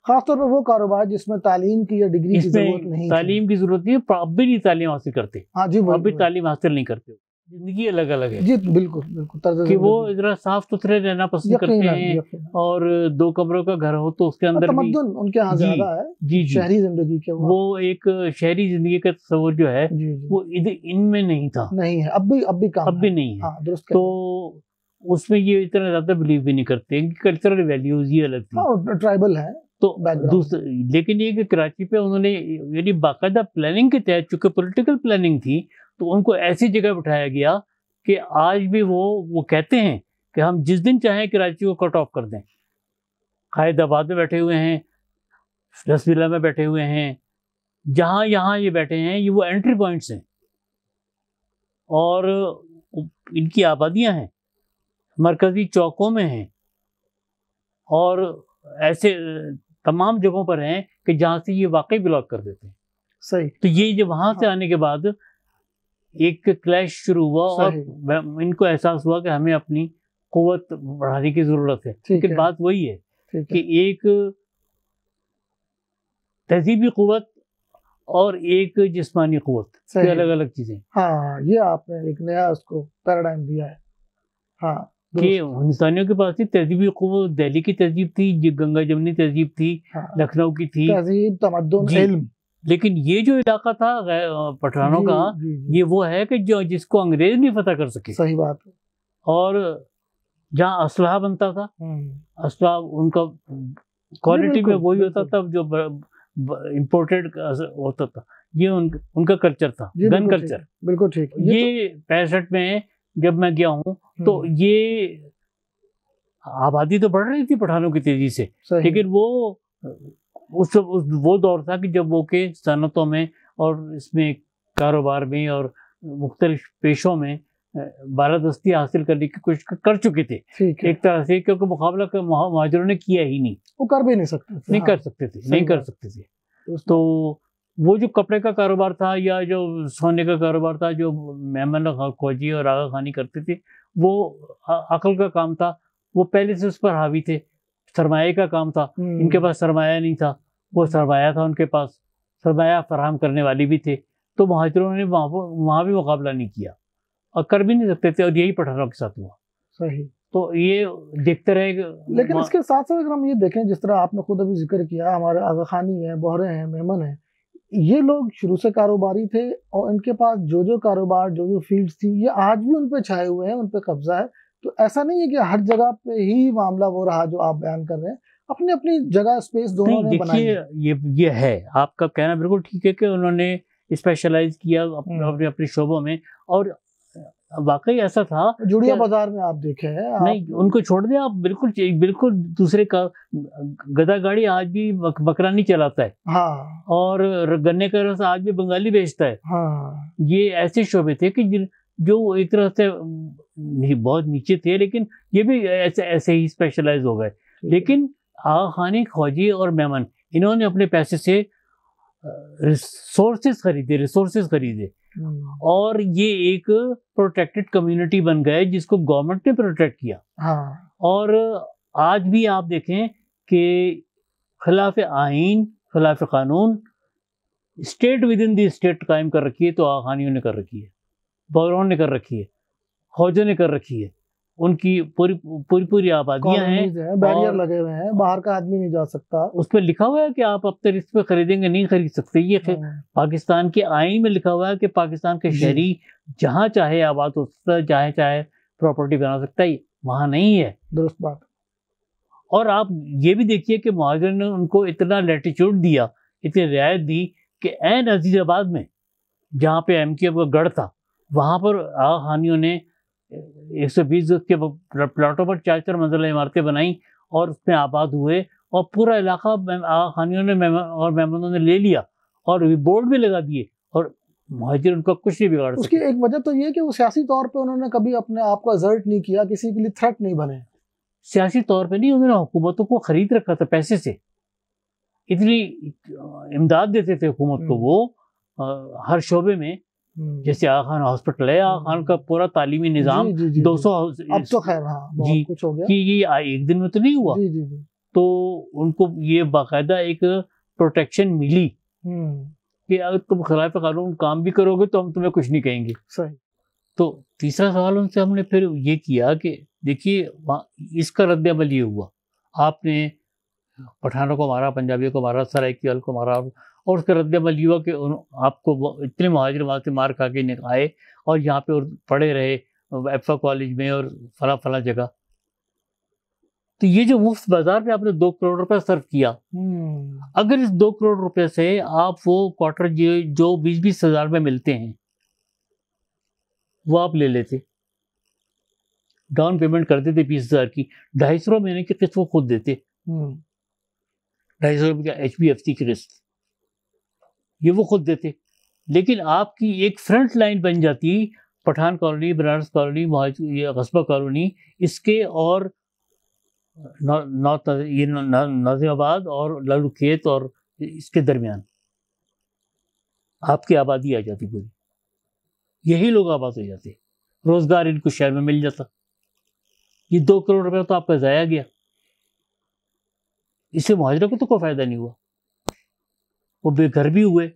खासतौर पर वो कारोबार जिसमें तालीम की या डिग्री की जरूरत नहीं, तालीम की जरूरत नहीं है, अब भी नहीं तालीम हासिल करते। हाँ जी, अब भी तालीम हासिल नहीं करते। जिंदगी अलग अलग है जी, बिल्कुल बिल्कुल। कि वो जरा साफ सुथरे रहना पसंद करते हैं और 2 कमरों का घर हो तो उसके अंदर भी उनके यहाँ ज्यादा है। जी, शहरी जिंदगी के वो एक शहरी जिंदगी का तस्वर जो है वो इनमें नहीं था, नहीं है, अब भी काम, अब भी नहीं है। हाँ, दुरुस्त। तो उसमें ये इतना ज्यादा बिलीव भी नहीं करते कि कल्चरल वैल्यूज ये अलग थी, ट्राइबल है तो लेकिन ये कि कराची पे उन्होंने यानी बाकायदा प्लानिंग के तहत, चूंकि पॉलिटिकल प्लानिंग थी, तो उनको ऐसी जगह बिठाया गया कि आज भी वो कहते हैं कि हम जिस दिन चाहें कराची को कट ऑफ कर दें। हैदराबाद में बैठे हुए हैं, रसविला में बैठे हुए हैं, जहाँ यहाँ ये बैठे हैं, ये वो एंट्री पॉइंट्स हैं और इनकी आबादियां हैं, मरकजी चौकों में हैं और ऐसे तमाम जगहों पर हैं कि जहाँ से ये वाकई ब्लॉक कर देते हैं। सही। तो ये जब वहाँ से आने के बाद एक क्लैश शुरू हुआ और इनको एहसास हुआ कि हमें अपनी कुव्वत बढ़ाने की जरूरत है। लेकिन बात वही है कि एक तहजीबी कुव्वत और एक जिस्मानी कुव्वत, अलग अलग चीजें। हाँ, ये आपने एक नया उसको पैराडाइम दिया है। हाँ, कि हिंदुस्तानियों के पास थी तहजीबी कुव्वत, दिल्ली की तहजीब थी, गंगा जमनी तहजीब थी, लखनऊ की थी, तहजीब, तमद्दुन, इल्म। लेकिन ये जो इलाका था पठानों का, ये वो है कि जिसको अंग्रेज नहीं फतह कर सके। सही बात है। और जहाँ असलहा बनता था, असलहा उनका क्वालिटी में वही होता था जो इम्पोर्टेड होता था। ये उनका कल्चर था, गन कल्चर। बिल्कुल ठीक। ये 65 में जब मैं गया हूँ तो ये आबादी तो बढ़ रही थी पठानों की तेजी से, लेकिन वो वो दौर था कि जब वो के सनतों में और इसमें कारोबार में और मुख्तलिफ पेशों में बारादस्ती हासिल करने की कोशिश कर चुके थे एक तरह से, क्योंकि मुकाबला मुहाजिरों ने किया ही नहीं, वो कर भी नहीं सकते थे, नहीं कर सकते थे। तो वो जो कपड़े का कारोबार था या जो सोने का कारोबार था, जो मेमन खोजी और आगा खानी करते थे, वो अकल का काम था, वो पहले से उस पर हावी थे। सरमाए का काम था, इनके पास सरमाया नहीं था, वो सरमाया था उनके पास, सरमाया फराहम करने वाली भी थे। तो मुहाजिरों ने वहाँ भी मुकाबला नहीं किया और कर भी नहीं सकते थे, और यही पठानों के साथ हुआ। सही। तो ये देखते रहे। लेकिन इसके साथ साथ अगर हम ये देखें, जिस तरह आपने खुद अभी जिक्र किया, हमारे आगा खानी है, बोहरे हैं, मेमन है, ये लोग शुरू से कारोबारी थे और इनके पास जो कारोबार, जो फील्ड्स थी, ये आज भी उन पे छाए हुए हैं, उन पे कब्जा है। तो ऐसा नहीं है कि हर जगह पे ही मामला वो रहा जो आप बयान कर रहे हैं, अपनी अपनी जगह स्पेस दोनों ने बनाई। ये है, आपका कहना बिल्कुल ठीक है कि उन्होंने स्पेशलाइज किया अपने अपने शोबों में, और वाकई ऐसा था। जुड़िया बाजार में आप देखे हैं, नहीं उनको छोड़ दें आप, बिल्कुल दूसरे का गधा गाड़ी आज भी बकरा नहीं चलाता है। हाँ। और गन्ने का रस आज भी बंगाली बेचता है। हाँ। ये ऐसे शोबे थे कि जो एक तरह से बहुत नीचे थे, लेकिन ये भी ऐसे ही स्पेशलाइज हो गए। लेकिन आगा खानी, खोजी और मेमन, इन्होंने अपने पैसे से रिसोर्सेज खरीदे और ये एक प्रोटेक्टेड कम्युनिटी बन गए जिसको गवर्नमेंट ने प्रोटेक्ट किया। हाँ। और आज भी आप देखें कि खिलाफ आइन, खिलाफ कानून state with in the state कायम कर रखी है, तो आखानियों ने कर रखी है, बगरों ने कर रखी है, फौजों ने कर रखी है। उनकी पूरी आबादियां हैं, बैरियर लगे हुए हैं, बाहर का आदमी नहीं जा सकता। उस पर लिखा हुआ है कि आप अपने रिस्क पे खरीदेंगे, नहीं खरीद सकते। ये पाकिस्तान के आइन में लिखा हुआ है कि पाकिस्तान के शहरी जहाँ चाहे आबाद हो सकता है, जहाँ चाहे प्रॉपर्टी बना सकता है, वहाँ नहीं है। दुरुस्त बात। और आप ये भी देखिए कि महाजन ने उनको इतना लैटिट्यूड दिया, इतनी रियायत दी कि ऐन अजीजाबाद में जहाँ पे MKF का गढ़ था, वहाँ पर आगा खानियों ने 120 के प्लाटों पर 4-4 मंजिला इमारतें बनाई और उसमें आबाद हुए, और पूरा इलाका आगा खानियों ने और मेहमानों ने ले लिया और बोर्ड भी लगा दिए, और मुहाजिर उनका कुछ नहीं बिगाड़ उसकी एक वजह तो ये कि वो सियासी तौर पे उन्होंने कभी अपने आप को असर्ट नहीं किया, किसी के लिए थ्रेट नहीं बने। सियासी तौर पे नहीं, उन्होंने हुकूमतों को खरीद रखा था पैसे से, इतनी इमदाद देते थे हुकूमत को वो हर शोबे में। जैसे आगा खान हॉस्पिटल है, आगा खान का पूरा तालीमी निज़ाम 200 अब तो खैर हाँ बहुत कुछ हो गया कि ये एक दिन में तो नहीं हुआ। तो उनको ये बाकायदा एक प्रोटेक्शन मिली कि अगर तुम खिलाफ कानून काम भी करोगे तो हम तुम्हें कुछ नहीं कहेंगे। सही। तो तीसरा सवाल उनसे हमने फिर ये किया कि देखिए इसका रद्द अमल ये हुआ, आपने पठानों को मारा, पंजाबियों को मारा, सराइकियाल को मारा, और उसका रद्द अमल ये हुआ कि आपको इतने मुहाजिर वहाँ से मार खा के आए और यहाँ पे और पढ़े रहे एफा कॉलेज में और फला जगह। तो ये जो मुफ्त बाजार पे आपने 2 करोड़ रुपए सर्व किया, अगर इस 2 करोड़ रुपए से आप वो क्वार्टर जो 20-20 हज़ार में मिलते हैं वो आप ले लेते, डाउन पेमेंट कर देते 20,000 की, 250 महीने की किस्त वो खुद देते, 250 रुपये का HBFC की किस्त ये वो खुद देते। लेकिन आपकी एक फ्रंट लाइन बन जाती पठान कॉलोनी, बनारस कॉलोनी, कस्बा कॉलोनी, इसके और नाजिमाबाद और लालू खेत और इसके दरमियान आपकी आबादी आ जाती पूरी, यही लोग आबाद हो जाते, रोजगार इनको शहर में मिल जाता। ये 2 करोड़ रुपए तो आपका ज़ाया गया, इससे मुहाजिरों को तो कोई फायदा नहीं हुआ, वो बेघर भी हुए,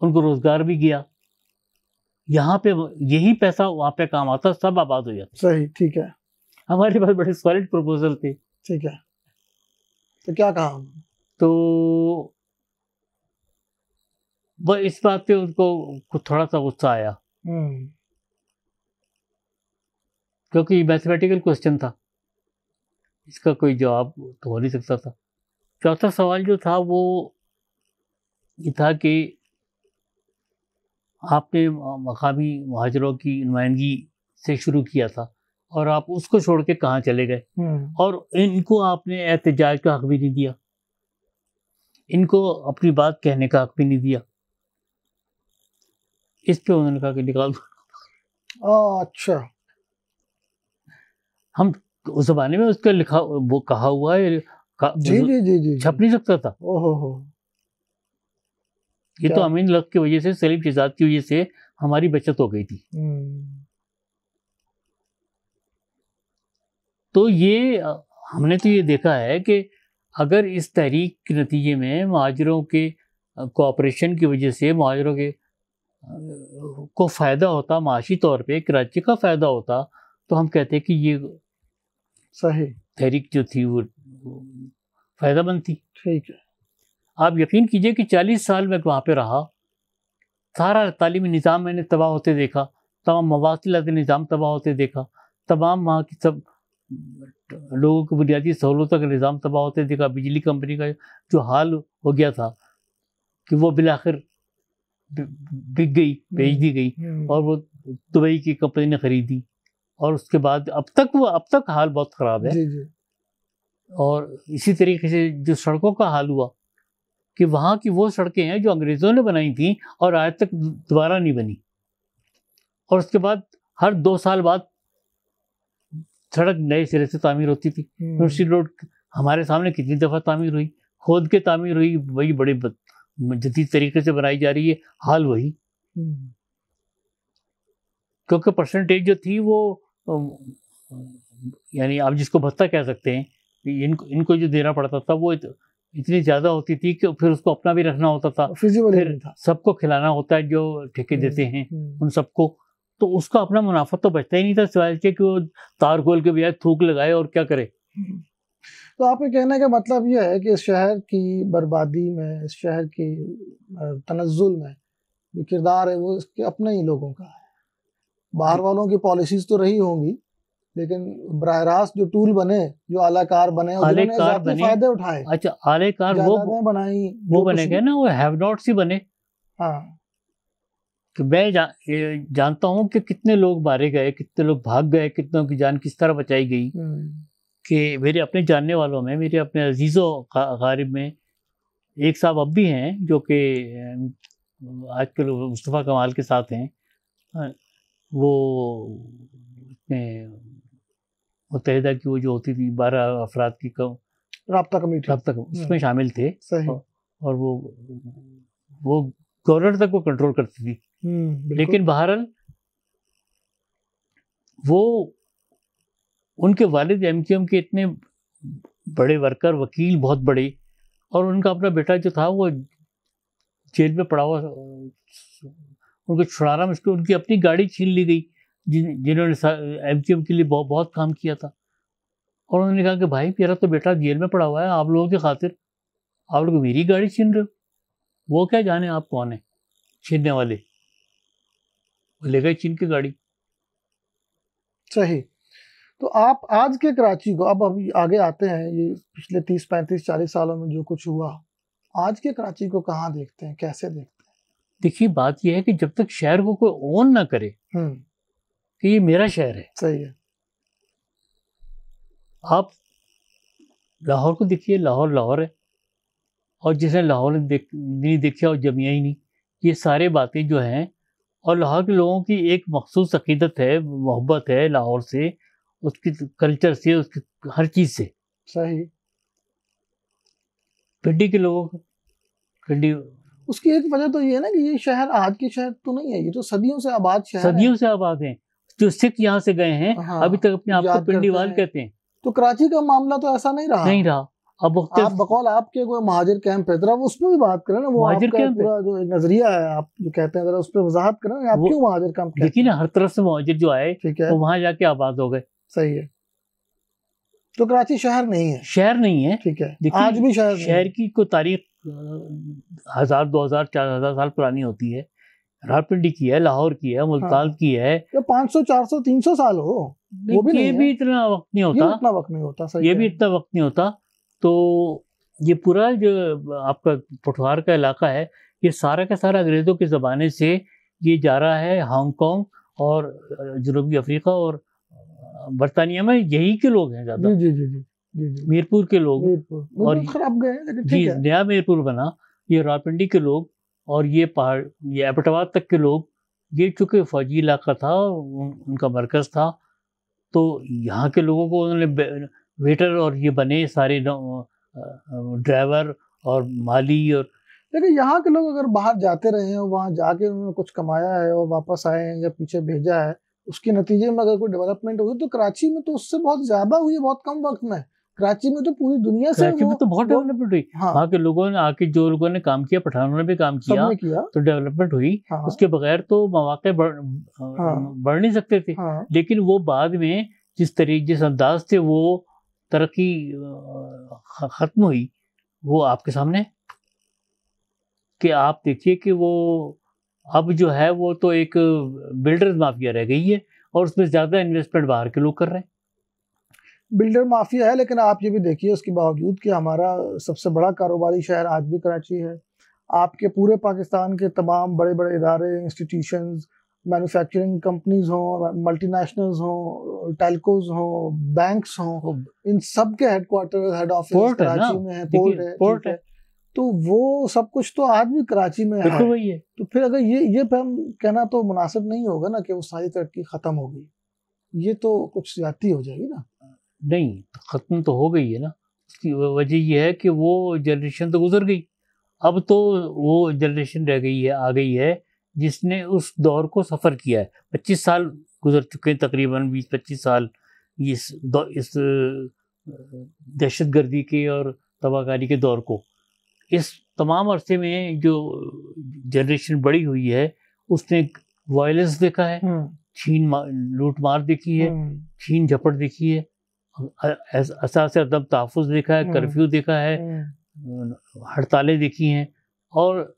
उनको रोजगार भी गया। यहाँ पे यही पैसा वहाँ पे काम आता, सब आबाद हो जाता। सही, ठीक है। हमारे पास बड़े सॉलिड प्रपोजल थे। ठीक है, तो क्या कहा? तो वो इस बात पे उनको थोड़ा सा गुस्सा आया, क्योंकि मैथमेटिकल क्वेश्चन था, इसका कोई जवाब तो हो नहीं सकता था। चौथा सवाल जो था वो ये था कि आपने मकामी मुहाजिरों की नुमाइंदगी से शुरू किया था और आप उसको छोड़ के कहाँ चले गए, और इनको आपने एहतजाज का हक भी नहीं दिया, इनको अपनी बात कहने का हक भी नहीं दिया। इस पे उन्होंने कहा कि निकाल दो। अच्छा, हम उस जमाने में उसका लिखा वो कहा हुआ है, जी छप नहीं सकता था। ओहो, ये तो अमीन लक की वजह से, सलीम शहजाद की वजह से हमारी बचत हो गई थी। तो ये हमने तो ये देखा है कि अगर इस तहरीक के नतीजे में मुहाजिरों के कोऑपरेशन की वजह से मुहाजिरों के को फ़ायदा होता, माशी तौर पे कराची का फ़ायदा होता, तो हम कहते कि ये सही तहरीक जो थी वो फ़ायदामंद थी। ठीक है। आप यकीन कीजिए कि 40 साल में वहाँ पे रहा, सारा तालीमी निज़ाम मैंने तबाह होते देखा, तमाम मवासिलाती निज़ाम तबाह होते देखा, तमाम वहाँ की सब लोगों की बुनियादी सहूलतों का निज़ाम तबाह होते देखा। बिजली कंपनी का जो हाल हो गया था कि वो बिलाखिर बिक गई, बेच दी गई, और वो दुबई की कंपनी ने खरीदी, और उसके बाद अब तक हाल बहुत ख़राब है। जी। और इसी तरीके से जो सड़कों का हाल हुआ कि वहाँ की वो सड़कें हैं जो अंग्रेज़ों ने बनाई थी और आज तक दोबारा नहीं बनी, और उसके बाद हर 2 साल बाद सड़क नए सिरे से तामीर होती थी। यूनिवर्सिटी रोड हमारे सामने कितनी दफ़ा तामीर हुई, खोद के तामीर हुई, वही बड़े जदीद तरीके से बनाई जा रही है, हाल वही। क्योंकि परसेंटेज जो थी वो यानी आप जिसको भत्ता कह सकते हैं, इनको जो देना पड़ता था वो इतनी ज़्यादा होती थी कि फिर उसको अपना भी रखना होता था, फिर सबको खिलाना होता है जो ठेके देते हैं उन सबको, तो उसका अपना मुनाफा तो बचता ही नहीं था, सिवाय कि वो तार खोल के बजाय थूक लगाए और क्या करे। तो आपके कहने का मतलब ये है कि इस शहर की बर्बादी में, इस शहर की तनज़्ज़ुल में जो किरदार है वो इसके अपने ही लोगों का है। बाहर वालों की पॉलिसीज तो रही होंगी, लेकिन बराह रास्त जो टूल बने, जो आलाकार बने और जिन्होंने ज़ाती फायदे उठाए। अच्छा, आलेकार वो बनाई, वो बने गए ना, वो हैव नॉट्स ही बने। हाँ, कि मैं जानता हूँ कि कितने लोग मारे गए, कितने लोग भाग गए, कितनों की जान किस तरह बचाई गई। कि मेरे अपने जानने वालों में, मेरे अपने अजीज़ों गारिब में एक साहब अब भी हैं जो कि आजकल मुस्तफ़ा कमाल के साथ हैं। वो मुत्तहिदा की वो जो होती थी 12 अफराद की राब्ता कमेटी, उसमें शामिल थे। सही। और वो गवर्नर तक वो कंट्रोल करती थी। लेकिन बहरहाल वो उनके वालिद एमक्यूएम के इतने बड़े वर्कर, वकील बहुत बड़े, और उनका अपना बेटा जो था वो जेल में पड़ा हुआ, उनको छुड़ाना मुश्किल, उनकी अपनी गाड़ी छीन ली गई जिन्होंने एमक्यूएम के लिए बहुत काम किया था। और उन्होंने कहा कि भाई मेरा तो बेटा जेल में पड़ा हुआ है, आप लोगों की खातिर आप लोग मेरी गाड़ी छीन रहे हो, वो क्या जाने आप कौन है छीनने वाले, वो ले गए छीन के गाड़ी। सही। तो आप आज के कराची को, अब अभी आगे आते हैं, ये पिछले 30, 35, 40 सालों में जो कुछ हुआ, आज के कराची को कहाँ देखते हैं, कैसे देखते हैं? देखिए, बात यह है कि जब तक शहर को कोई ओन ना करे कि ये मेरा शहर है। सही है। आप लाहौर को देखिए, लाहौर है, और जिसने लाहौर नहीं देखा और जमिया ही नहीं, ये सारे बातें जो हैं, और लाहौर के लोगों की एक मखसूस अकीदत है, मोहब्बत है लाहौर से, उसकी कल्चर से, उसकी हर चीज़ से। सही। पिंडी के लोगों को, पिंडी, उसकी एक वजह तो ये है ना कि ये शहर आज के शहर तो नहीं है, ये तो सदियों से आबाद शहर है। सदियों से आबाद हैं। जो सिख यहाँ से गए हैं, हाँ, अभी तक अपने आप को पिंडीवाल कहते हैं। तो कराची का मामला तो ऐसा नहीं रहा। अब आप बकौल आपके कोई महाजिर कैंप है, जरा उसमें भी बात करें ना, वो आपका पूरा जो एक नजरिया है आप जो कहते हैं, जरा उस पर वजाहत करें ना, आप क्यों महाजिर कैंप कहते हैं? देखिए ना, हर तरफ से महाजिर जो आए, ठीक है, वो वहां जाके आबाद हो गए। सही है। तो कराची शहर नहीं है, शहर नहीं है। ठीक है, आज भी शहर की कोई तारीख 1000, 2000, 4000 साल पुरानी होती है। रावलपिंडी की है, लाहौर की है, मुल्तान की है, तो 500, 400, 300 साल हो, वो भी ये भी इतना वक्त नहीं होता, इतना वक्त नहीं होता, सही ये भी इतना वक्त नहीं होता। तो ये पूरा जो आपका पठवार का इलाका है, ये सारा का सारा अंग्रेज़ों के ज़माने से ये जा रहा है हांगकांग और जनूबी अफ्रीका और बरतानिया में, यही के लोग हैं ज़्यादा। जी जी जी जी, मीरपुर के लोग, और खराब गए, लेकिन ठीक है, नया मीरपुर बना, ये रावलपिंडी के लोग, और ये पहाड़, ये एबटाबाद तक के लोग, ये चूँकि फौजी इलाका था, उनका मरकज़ था, तो यहाँ के लोगों को उन्होंने वेटर और ये बने सारे ड्राइवर और माली। और लेकिन यहाँ के लोग अगर बाहर जाते रहे हैं, वहाँ जाके उन्होंने कुछ कमाया है और वापस आए हैं या पीछे भेजा है, उसके नतीजे में अगर कोई डेवलपमेंट हुई, तो कराची में तो उससे बहुत ज्यादा हुई है, बहुत कम वक्त में। कराची में तो पूरी दुनिया से तो बहुत डेवलपमेंट हुई। हाँ, वहाँ के लोगों ने आके, जो लोगों ने काम किया, पठानों ने भी काम किया, तो डेवलपमेंट हुई। हाँ, उसके बगैर तो मौके बढ़ नहीं सकते थे। हाँ, लेकिन वो बाद में जिस अंदाज से वो तरक्की खत्म हुई, वो आपके सामने, कि आप देखिए कि वो अब जो है वो तो एक बिल्डर्स माफिया रह गई है, और उसमें ज्यादा इन्वेस्टमेंट बाहर के लोग कर रहे हैं। बिल्डर माफिया है, लेकिन आप ये भी देखिए उसके बावजूद कि हमारा सबसे बड़ा कारोबारी शहर आज भी कराची है। आपके पूरे पाकिस्तान के तमाम बड़े बड़े इदारे, इंस्टीट्यूशंस, मैन्युफैक्चरिंग कंपनीज हों, मल्टीनेशनल्स हों, टेलकोज हों, बैंक्स हों, इन सब के हेडक्वार्टर, हेड ऑफिस कराची में है, पोर्ट है, तो वो सब कुछ तो आज भी कराची में है। वही है। तो फिर अगर ये हम कहना तो मुनासिब नहीं होगा ना कि वो सारी तरक्की खत्म हो गई, ये तो कुछ ज्यादती हो जाएगी ना। नहीं, खत्म तो हो गई है ना। उसकी वजह ये है कि वो जनरेशन तो गुजर गई, अब तो वो जनरेशन रह गई है, आ गई है, जिसने उस दौर को सफ़र किया है। 25 साल गुजर चुके हैं, तकरीबन 20-25 साल इस दहशतगर्दी के और तबाहकारी के दौर को। इस तमाम अरसे में जो जनरेशन बड़ी हुई है, उसने वायलेंस देखा है, लूट मार देखी है, छीन झपट देखी है, असासे अदब तहफ़्फ़ुज़ देखा है, कर्फ्यू देखा है, हड़तालें देखी हैं और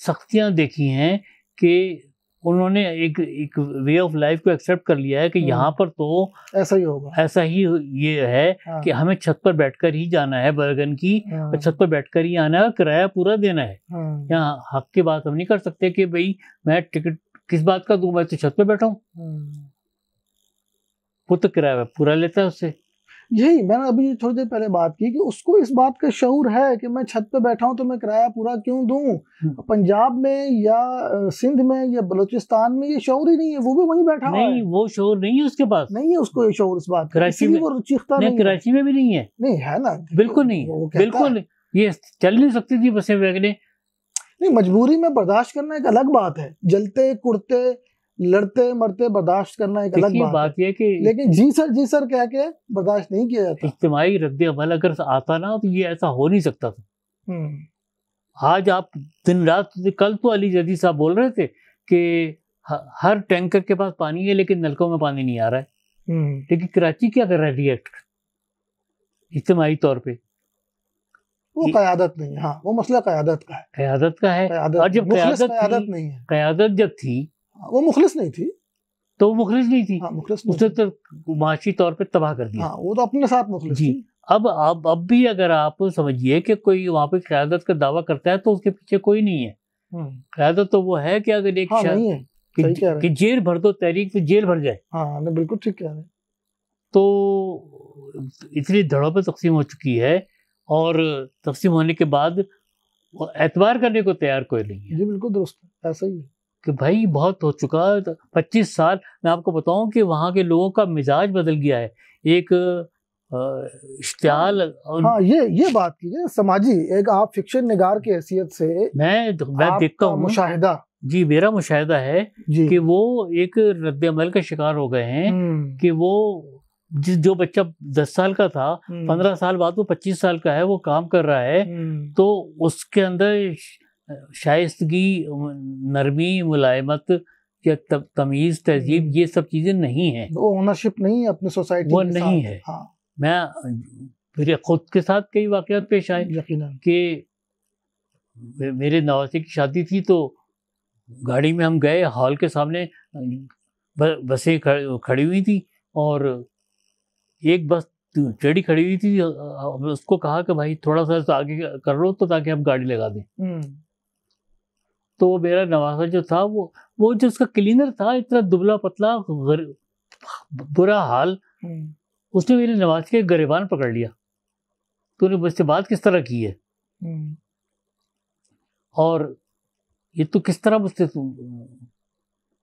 सख्तियाँ देखी हैं कि उन्होंने एक वे ऑफ लाइफ को एक्सेप्ट कर लिया है कि यहाँ पर तो ऐसा ही होगा, ऐसा ही ये है कि हमें छत पर बैठकर ही जाना है बर्गन की, और छत पर बैठकर ही आना है, किराया पूरा देना है। यहाँ हक की बात हम नहीं कर सकते कि भाई मैं टिकट किस बात का दूं, मैं तो छत पर बैठा हूँ। वो तो किराया पूरा लेता है उससे। यही मैंने अभी थोड़ी देर पहले बात की कि उसको इस बात का शऊर है कि मैं छत पे बैठा हूं तो मैं किराया पूरा क्यों दूं। पंजाब में या सिंध में या बलूचिस्तान में ये शऊर ही नहीं है, वो भी वहीं बैठा हुआ है। नहीं, वो शऊर नहीं है उसके पास, नहीं है उसको ये शऊर इस बात का, कराची में वो चीखता नहीं, कराची में भी नहीं है। नहीं है ना, बिल्कुल नहीं, बिल्कुल ये चल नहीं सकती थी बसें वैगने। नहीं, मजबूरी में बर्दाश्त करना एक अलग बात है, जलते कुड़ते लड़ते मरते बर्दाश्त करना एक अलग बात है कि लेकिन जी सर कह के बर्दाश्त नहीं किया जाता। इज्तिमाई रद्द-ए-अमल अगर आता ना तो ये ऐसा हो नहीं सकता था। आज आप दिन रात, कल तो अली जदी साहब बोल रहे थे कि हर टैंकर के पास पानी है लेकिन नलकों में पानी नहीं आ रहा है। लेकिन कराची क्या कर रहा है रिएक्ट इज्तिमाई तौर पे? वो क़यादत नहीं है। हाँ, वो मसला क़यादत का है, क़यादत का है। और जब क़यादत नहीं है, क़यादत जब थी वो मुखलिस नहीं थी, तो वो मुखलिस नहीं थी। हाँ, मुखलिस उसे तो माशी तौर पे तबाह कर दिया। हाँ, वो तो अपने साथ मुखलिस जी। थी। अब भी अगर आप समझिए कि कोई वहाँ पे क़यादत का दावा करता है तो उसके पीछे कोई नहीं है। क़यादत तो वो है कि अगर एक नहीं है, कि जेल भर दो तहरीक तो जेल भर जाए। हाँ, नहीं बिल्कुल ठीक कह रहे हैं। तो इतनी धड़ों पे तकसीम हो चुकी है और तकसीम होने के बाद एतबार करने को तैयार कोई नहीं है। जी बिल्कुल दुरुस्त, ऐसा ही है कि भाई बहुत हो चुका है। 25 साल मैं आपको बताऊं कि वहाँ के लोगों का मिजाज बदल गया है। एक इश्तियाल हाँ, ये बात कीजिए समाजी, एक आप फिक्शन निगार की हैसियत से मैं देखता हूँ, मुशाहिदा जी मेरा मुशाहिदा है कि वो एक रद्द-ए-अमल का शिकार हो गए हैं कि वो जो बच्चा 10 साल का था 15 साल बाद वो 25 साल का है, वो काम कर रहा है, तो उसके अंदर शाइस्तगी, नरमी, मुलायमत या तमीज़, तहजीब ये सब चीज़ें नहीं हैं। वो ओनरशिप नहीं है अपनी सोसाइटी वो नहीं है। हाँ। मेरे खुद के साथ कई वाक़यात पेश आए कि मेरे नवासे की शादी थी तो गाड़ी में हम गए, हॉल के सामने बसें खड़ी हुई थी और एक बस टेढ़ी खड़ी हुई थी। उसको कहा कि भाई थोड़ा सा आगे कर लो तो ताकि हम गाड़ी लगा दें। तो मेरा नवासा जो था वो जो उसका क्लीनर था, इतना दुबला पतला, बुरा हाल, उसने मेरे नवाज के गिरबान पकड़ लिया। तूने मुझसे बात किस तरह की है और ये तो किस तरह मुझसे।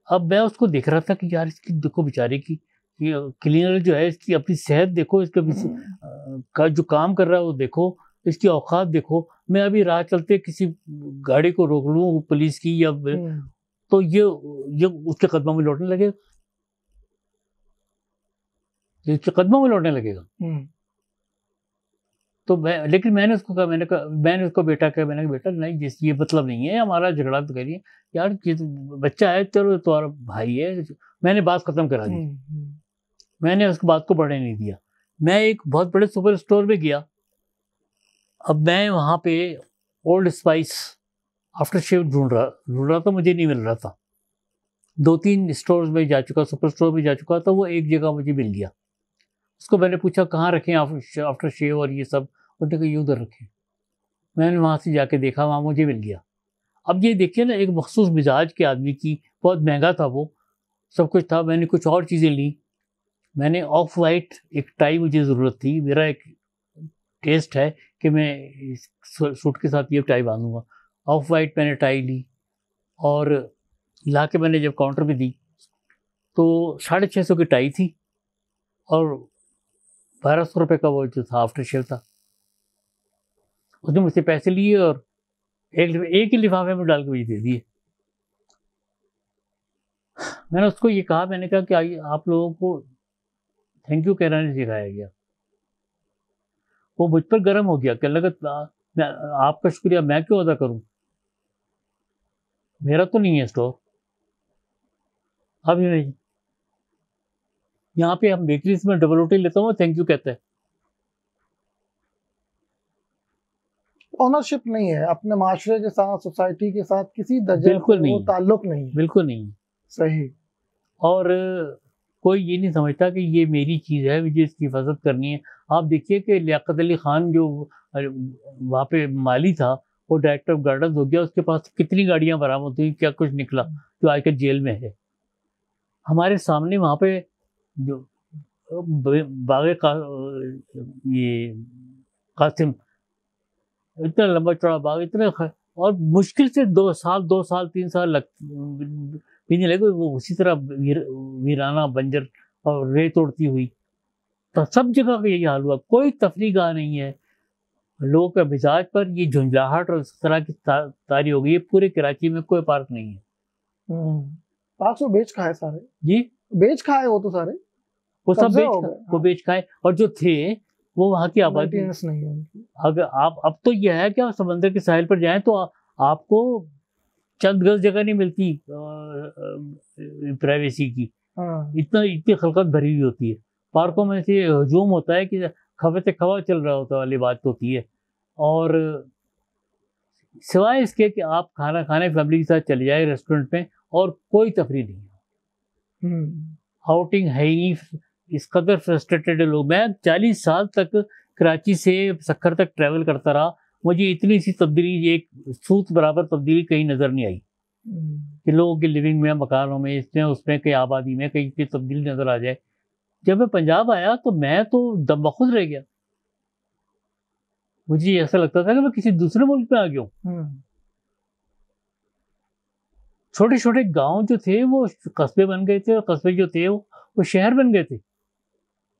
अब मैं उसको देख रहा था कि यार इसकी देखो बेचारे की, ये क्लीनर जो है इसकी अपनी सेहत देखो, इसका का जो काम कर रहा है वो देखो, इसकी औकात देखो। मैं अभी राह चलते किसी गाड़ी को रोक लूं पुलिस की या तो ये उसके कदमों में लौटने लगेगा, ये उसके कदमों में लौटने लगेगा। तो लेकिन मैंने उसको कहा, मैंने उसको मैंने कहा बेटा नहीं, जिस ये मतलब नहीं है, हमारा झगड़ा तो करिए यार, बच्चा है, चलो तुम्हारा भाई है। मैंने बात खत्म करा दी, मैंने उसको बात को बढ़ने नहीं दिया। मैं एक बहुत बड़े सुपर स्टोर में गया। अब मैं वहाँ पे ओल्ड स्पाइस आफ्टर शेव ढूंढ रहा था, मुझे नहीं मिल रहा था। 2-3 स्टोर्स में जा चुका, सुपर स्टोर में जा चुका था, वो एक जगह मुझे मिल गया। उसको मैंने पूछा कहाँ रखें आफ्टर शेव और ये सब, उसने कहा ये उधर रखें। मैंने वहाँ से जाके देखा, वहाँ मुझे मिल गया। अब ये देखिए ना, एक मखसूस मिजाज के आदमी की, बहुत महंगा था वो, सब कुछ था। मैंने कुछ और चीज़ें ली। मैंने ऑफ वाइट एक टाई मुझे ज़रूरत थी, मेरा एक टेस्ट है कि मैं सूट के साथ ये टाई बांधूंगा। ऑफ वाइट मैंने टाई ली और ला के मैंने जब काउंटर पे दी तो 650 की टाई थी और 1200 रुपये का वो जो था आफ्टर शेव था। उसने मुझसे पैसे लिए और एक ही लिफाफे में डाल के मुझे दे दिए। मैंने उसको ये कहा, मैंने कहा कि आप लोगों को थैंक यू कहना नहीं सिखाया गया। वो मुझ पर गर्म हो गया, कहने लगा आपका शुक्रिया मैं क्यों अदा करूं, मेरा तो नहीं है स्टोर। अब यहाँ पे हम बेकरीज में डबल रोटी लेता हूँ, थैंक यू कहते हैं। ऑनरशिप नहीं है अपने माशरे के साथ, सोसाइटी के साथ किसी दर्जे बिल्कुल वो नहीं, ताल्लुक नहीं है। बिल्कुल नहीं। सही। और कोई ये नहीं समझता कि ये मेरी चीज़ है, मुझे इसकी हिफाजत करनी है। आप देखिए कि लियाकत अली खान जो वहाँ पे माली था, वो डायरेक्टर ऑफ गार्डन हो गया, उसके पास कितनी गाड़ियाँ बरामद हुई, क्या कुछ निकला, जो आजकल जेल में है। हमारे सामने वहाँ पे जो बागे का ये कासिम, इतना लंबा चौड़ा बाग, इतने और मुश्किल से 2 साल 3 साल लग भी नहीं लगे, वो उसी तरह वीराना बंजर और रेत उड़ती हुई। तो सब जगह का यही हाल हुआ, कोई तफरीह गाह नहीं है। लोगों के मिजाज पर ये झुंझलाहट और इस तरह की तारी हो गई है। पूरे कराची में कोई पार्क नहीं है। पार्क तो बेच खाए सारे जी, बेच खाए वो तो सारे, वो सब वो बेच खाए, और जो थे वो वहाँ की आबादी नहीं है उनकी। अगर आप अब तो यह है कि आप समंदर के साहिल पर जाएं तो आपको चंद गज जगह नहीं मिलती प्राइवेसी की। इतनी खलकत भरी हुई होती है। पार्कों में से हजूम होता है कि खबे से खवा चल रहा होता वाली बात होती है। और सिवाय इसके कि आप खाना खाने फैमिली के साथ चले जाए रेस्टोरेंट में, और कोई तफरीह नहीं है। आउटिंग है ही नहीं। इस कदर फ्रस्ट्रेटेड है लोग। मैं 40 साल तक कराची से सक्खर तक ट्रैवल करता रहा, मुझे इतनी सी तब्दीली, एक सूत बराबर तब्दीली कहीं नज़र नहीं आई कि लोगों की लिविंग में, मकानों में, इसमें उसमें, कहीं आबादी में कहीं की तब्दीली नज़र आ जाए। जब मैं पंजाब आया तो मैं तो दम बखुद रह गया। मुझे ऐसा लगता था कि मैं किसी दूसरे मुल्क में आ गया हूँ। छोटे छोटे गांव जो थे वो कस्बे बन गए थे, और कस्बे जो थे वो शहर बन गए थे।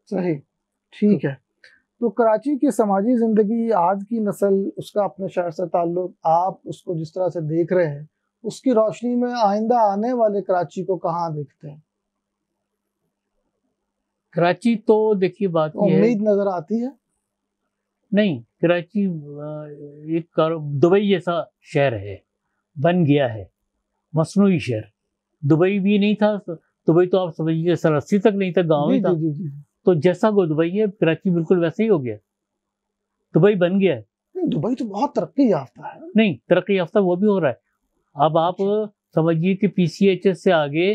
सही, ठीक है। तो कराची की समाजी जिंदगी, आज की नस्ल, उसका अपने शहर से ताल्लुक, आप उसको जिस तरह से देख रहे हैं, उसकी रोशनी में आइंदा आने वाले कराची को कहाँ देखते हैं? कराची तो देखिए बात ये है, उम्मीद नजर आती है? नहीं, कराची एक दुबई जैसा शहर है, बन गया है, मसनूई शहर। दुबई भी नहीं था, दुबई तो आप समझिए 80 तक नहीं था, गाँव ही था। तो जैसा वो दुबई है, कराची बिल्कुल वैसे ही हो गया। दुबई बन गया है। दुबई तो बहुत तरक्की याफ्ता है। नहीं, तरक्की याफ्ता वो भी हो रहा है। अब आप समझिए कि PCHS से आगे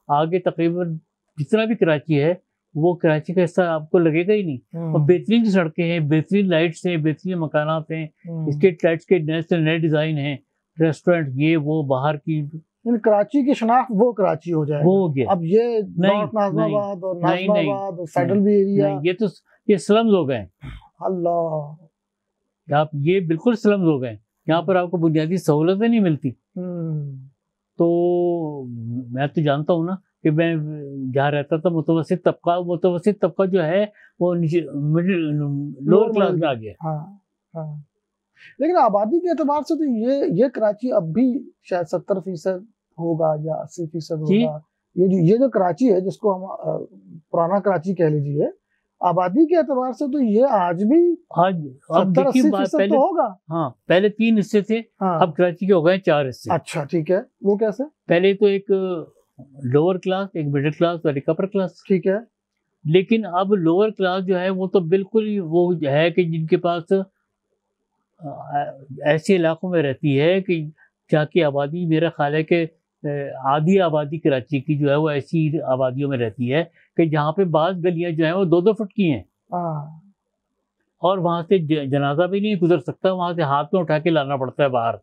आगे तकरीबन जितना भी कराची है, वो कराची का हिस्सा आपको लगेगा ही नहीं। और बेहतरीन सड़कें हैं, बेहतरीन लाइट्स हैं, बेहतरीन मकानात हैं, स्ट्रीट लाइट्स के नए डिजाइन हैं, रेस्टोरेंट, ये वो बाहर की। कराची की शनाख्त वो कराची हो जाएगा। वो हो गया। अब ये नॉर्थ नाज़िमाबाद और नाज़िमाबाद और फेडरल भी एरिया, ये स्लम्स हो गए। अल्लाह, आप ये बिल्कुल स्लम्स हो गए। यहाँ पर आपको बुनियादी सहूलतें नहीं मिलती। तो मैं तो जानता हूँ ना कि मैं जहाँ रहता था, मुतवस्सित तबका जो है वो लोअर क्लास में आ गया। हाँ। लेकिन आबादी के एतबार से तो ये कराची अब भी शायद 70% होगा या 80% होगा। ये जो कराची है, जिसको हम पुराना कराची कह लीजिए, आबादी के एतबार से तो ये आज भी 70-80% तो होगा। हाँ, पहले 3 हिस्से थे। अब कराची के हो गए 4 हिस्से। अच्छा, ठीक है। वो कैसे? पहले तो एक लोअर क्लास, एक मिडिल क्लास और एक अपर क्लास। ठीक है। लेकिन अब लोअर क्लास जो है वो तो बिल्कुल वो है कि जिनके पास ऐसे इलाकों में रहती है कि जहाँ की आबादी, मेरा ख्याल है कि आधी आबादी कराची की जो है वो ऐसी आबादियों में रहती है कि जहाँ पे बाज़ गलियाँ जो हैं वो 2-2 फुट की हैं, और वहाँ से जनाजा भी नहीं गुजर सकता, वहाँ से हाथ में उठा के लाना पड़ता है बाहर।